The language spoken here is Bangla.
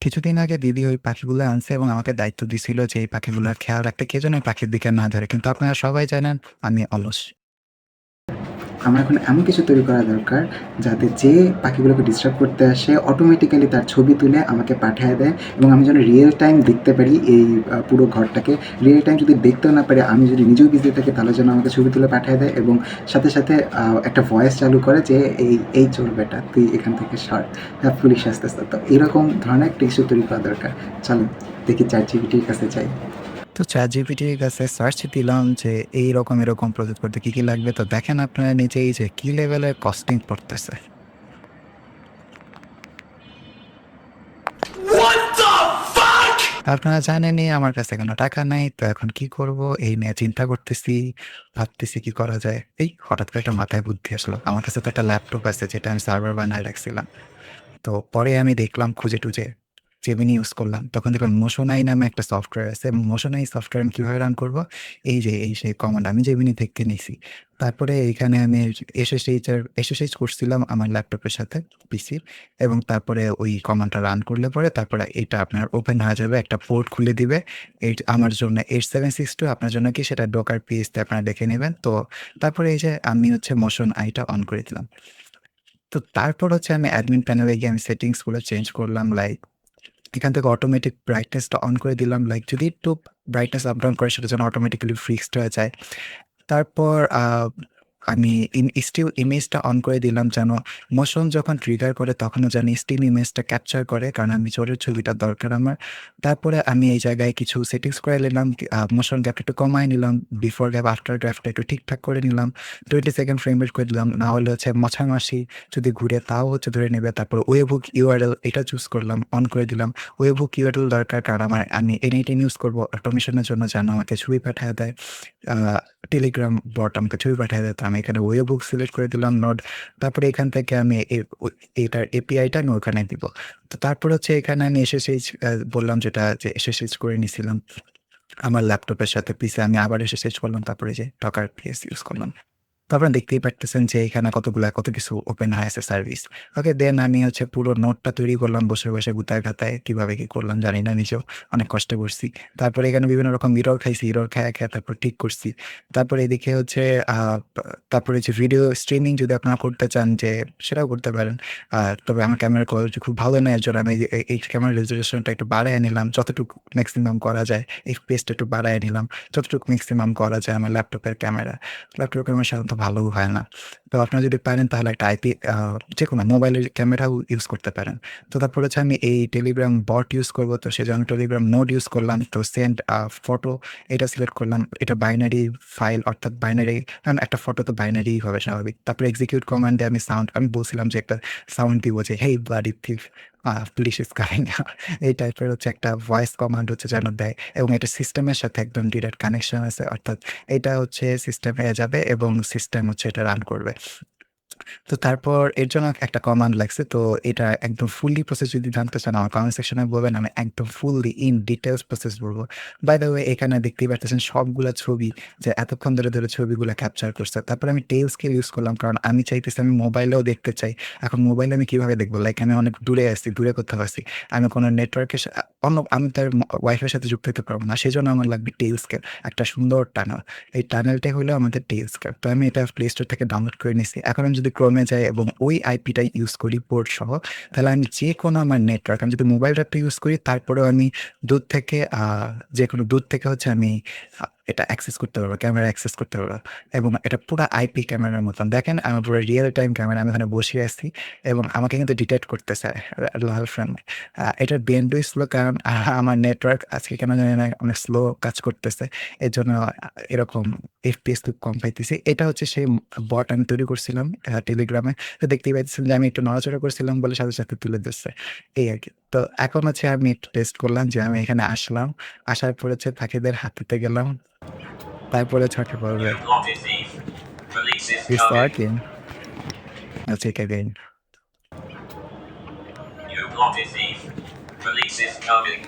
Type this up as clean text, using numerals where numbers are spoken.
কিছুদিন আগে দিদি ওই পাখিগুলো আনছে এবং আমাকে দায়িত্ব দিছিল যে এই পাখিগুলোর খেয়াল রাখতে, কে যেন পাখির দিকে না ধরে। কিন্তু আপনারা সবাই জানেন আমি অলস। আমার এখন এমন কিছু তৈরি করা দরকার যাতে যে পাখিগুলোকে ডিস্টার্ব করতে আসে অটোমেটিক্যালি তার ছবি তুলে আমাকে পাঠিয়ে দেয়, এবং আমি যেন রিয়েল টাইম দেখতে পারি এই পুরো ঘরটাকে। রিয়েল টাইম যদি দেখতেও না পারি, আমি যদি নিজেও বিজি থাকি, তাহলে যেন আমাকে ছবি তুলে পাঠিয়ে দেয় এবং সাথে সাথে একটা ভয়েস চালু করে যে এই এই চোর বেটা তুই এখান থেকে সর, হ্যাঁ পুলিশ আসতে আসতে। তো এরকম ধরনের একটা কিছু তৈরি করা দরকার। চলো দেখি ChatGPT-র কাছে চাই। তো ChatGPT-র কাছে সার্চ দিলাম যে এইরকম এরকম প্রজেক্ট করতে কি কি লাগবে। তো দেখেন আপনারা নিজেই যে কি লেভেলের কস্টিং পড়তেছে। আপনারা জানেনই আমার কাছে কোনো টাকা নাই, তো এখন কি করব এই নিয়ে চিন্তা করতেছি, ভাবতেছি কি করা যায়। এই হঠাৎ করে একটা মাথায় বুদ্ধি আসলো, আমার কাছে তো একটা ল্যাপটপ আছে যেটা আমি সার্ভার বানায় রাখছিলাম। তো পরে আমি দেখলাম খুঁজে টুজে জেমিনি ইউজ করলাম, তখন দেখলাম মোশনাই নামে একটা সফটওয়্যার আছে। মোশনাই সফটওয়্যার আমি কীভাবে রান করবো, এই যে এই সেই কমান্ড আমি জেমিনি থেকে নিছি। তারপরে এইখানে আমি এসএসএইচ করছিলাম আমার ল্যাপটপের সাথে পিসির, এবং তারপরে ওই কমান্ডটা রান করলে পরে তারপরে এটা আপনার ওপেন হয়ে যাবে, একটা পোর্ট খুলে দিবে। এই আমার জন্য 8762, আপনার জন্য কি সেটা ডকার পিএসতে আপনারা দেখে নেবেন। তো তারপরে এই যে আমি হচ্ছে মোশন আইটা অন করে দিলাম। তো তারপর হচ্ছে আমি অ্যাডমিন প্যানেলে গিয়ে আমি সেটিংসগুলো চেঞ্জ করলাম। লাইক এখান থেকে অটোমেটিক ব্রাইটনেসটা অন করে দিলাম। লাইক যদি একটু ব্রাইটনেস আপ ডাউন করে সেটা যেন অটোমেটিক্যালি ফিক্সড হয়ে যায়। তারপর আমি স্টিল ইমেজটা অন করে দিলাম যেন মোশন যখন ট্রিগার করে তখনও যেন স্টিল ইমেজটা ক্যাপচার করে, কারণ আমি চোরের ছবিটা দরকার আমার। তারপরে আমি এই জায়গায় কিছু সেটিংস করে নিলাম। মোশন গ্যাপটা একটু কমায় নিলাম, বিফোর গ্যাপ আফটার গ্যাপটা একটু ঠিকঠাক করে নিলাম, 20 সেকেন্ড ফ্রেম রেট করে দিলাম, না হলে হচ্ছে মাছামাছি যদি ঘুরে তাও হচ্ছে ধরে নেবে। তারপর ওয়েবহুক ইউআরএল এটা চুজ করলাম, অন করে দিলাম। ওয়েবহুক ইউআরএল দরকার কারণ আমি এনিটাইম ইউজ করবো অটোমেশনের জন্য, যেন আমাকে ছবি পাঠিয়ে দেয়। টেলিগ্রাম বট আমাকে ছবি পাঠিয়ে দেয়, তো আমি এখানে ওয়েব বুক সিলেক্ট করে দিলাম নোড। তারপরে এখান থেকে আমি এটার এপিআইটা আমি ওখানে দিব। তো তারপর হচ্ছে এখানে আমি এসএসএইচ বললাম, যেটা যে এসএসএইচ করে নিছিলাম আমার ল্যাপটপের সাথে পিসে, আমি আবার এসএসএইচ করলাম, তারপরে যে টকার পিএস ইউজ করলাম। তো আপনারা দেখতেই পারতেছেন যে এখানে কত কিছু ওপেন হয়ে আছে সার্ভিস। ওকে, দেন আমি হচ্ছে পুরো নোটটা তৈরি করলাম বসে বসে গুতায় গাতায়, কিভাবে কি করলাম জানি না, নিজেও অনেক কষ্ট করছি। তারপরে এখানে বিভিন্ন রকম ইরর খাইছি, ইরর খায় খায় তারপর ঠিক করছি। তারপরে এদিকে হচ্ছে তারপরে যে ভিডিও স্ট্রিমিং যদি আপনারা করতে চান যে সেটাও করতে পারেন। তবে আমার ক্যামেরার কোয়ালিটি খুব ভালো নয়, এর জন্য আমি এই ক্যামেরার রেজলিউশনটা একটু বাড়ায় নিলাম যতটুকু ম্যাক্সিমাম করা যায়, এফপিএসটা একটু বাড়ায় নিলাম যতটুকু ম্যাক্সিমাম করা যায়। আমার ল্যাপটপের ক্যামেরা সাধারণত ভালোও হয় না। তো আপনারা যদি পারেন তাহলে একটা আইপি যেকোনো মোবাইলের ক্যামেরাও ইউজ করতে পারেন। তো তারপর হচ্ছে আমি এই টেলিগ্রাম বট ইউজ করবো, তো সেজন্য টেলিগ্রাম নোড ইউজ করলাম। তো সেন্ড ফটো এটা সিলেক্ট করলাম, এটা বাইনারি ফাইল অর্থাৎ বাইনারি, কারণ একটা ফটো তো বাইনারি হবে স্বাভাবিক। তারপরে এক্সিকিউট কমান্ডে আমি বলছিলাম যে একটা সাউন্ড দিব যে hey bloody thief, police is coming, এই টাইপের হচ্ছে একটা ভয়েস কমান্ড হচ্ছে যেন দেয়, এবং এটা সিস্টেমের সাথে একদম ডিরেক্ট কানেকশন আছে, অর্থাৎ এটা হচ্ছে সিস্টেমে যাবে এবং সিস্টেম হচ্ছে এটা রান করবে। তো তারপর এর জন্য একটা কমান্ড লাগছে। তো এটা একদম ফুললি প্রসেস যদি জানতে চান আমার কমেন্ট সেকশনে বলবেন, আমি একদম ফুললি ইন ডিটেলস প্রসেস বলবো। বাই দ্য ওয়ে এখানে দেখতেই পারতেছেন সবগুলা ছবি যে এতক্ষণ ধরে ছবিগুলো ক্যাপচার করছে। তারপর আমি টেইল স্কেল ইউজ করলাম কারণ আমি চাইতেছি আমি মোবাইলেও দেখতে চাই। এখন মোবাইলে আমি কিভাবে দেখবো, লাইক আমি অনেক দূরে আছি, দূরে কোথাও আছি, আমি কোনো নেটওয়ার্কের আমি তার ওয়াইফাইয়ের সাথে যুক্ত হতে পারবো না, সেজন্য আমার লাগবে টেইল স্কেল, একটা সুন্দর টানেল। এই টানেলটাই হলো আমাদের টেইল স্কেল। তো আমি এটা প্লে স্টোর থেকে ডাউনলোড করে নিছি। এখন আমি যদি ক্রোমে যাই এবং ওই আইপিটা ইউজ করি পোর্ট সহ, তাহলে আমি যে কোনো আমার নেটওয়ার্ক, আমি যদি মোবাইল ডেটা ইউজ করি তারপরেও আমি দূর থেকে যে কোনো দূর থেকে হচ্ছে আমি এটা অ্যাক্সেস করতে পারবো, ক্যামেরা অ্যাক্সেস করতে পারবো। এবং এটা পুরো আইপি ক্যামেরার মতন। দেখেন আমি পুরো রিয়েল টাইম ক্যামেরা, আমি ওখানে বসে আছি এবং আমাকে কিন্তু ডিটেক্ট করতেছে লাল ফ্রেন্ড। এটার বিএনডি স্লো কারণ আমার নেটওয়ার্ক আজকে কেন জানি না অনেক স্লো কাজ করতেছে, এর জন্য এরকম এফপিএস খুব কম পাইতেছি। এটা হচ্ছে সেই বট আমি তৈরি করছিলাম টেলিগ্রামে। তো দেখতেই পাইতেছিলাম যে আমি একটু নড়াচড়া করছিলাম বলে সাথে সাথে তুলে দিচ্ছে, এই আর কি। তো এখন হচ্ছে আমি একটু টেস্ট করলাম যে আমি এখানে আসলাম, আসার পর হচ্ছে পাখিদের হাতিতে গেলাম, তারপরে ছকে পড়বে You bloody thief. Police is It's coming. working. I'll take again. You bloody thief. Police is coming.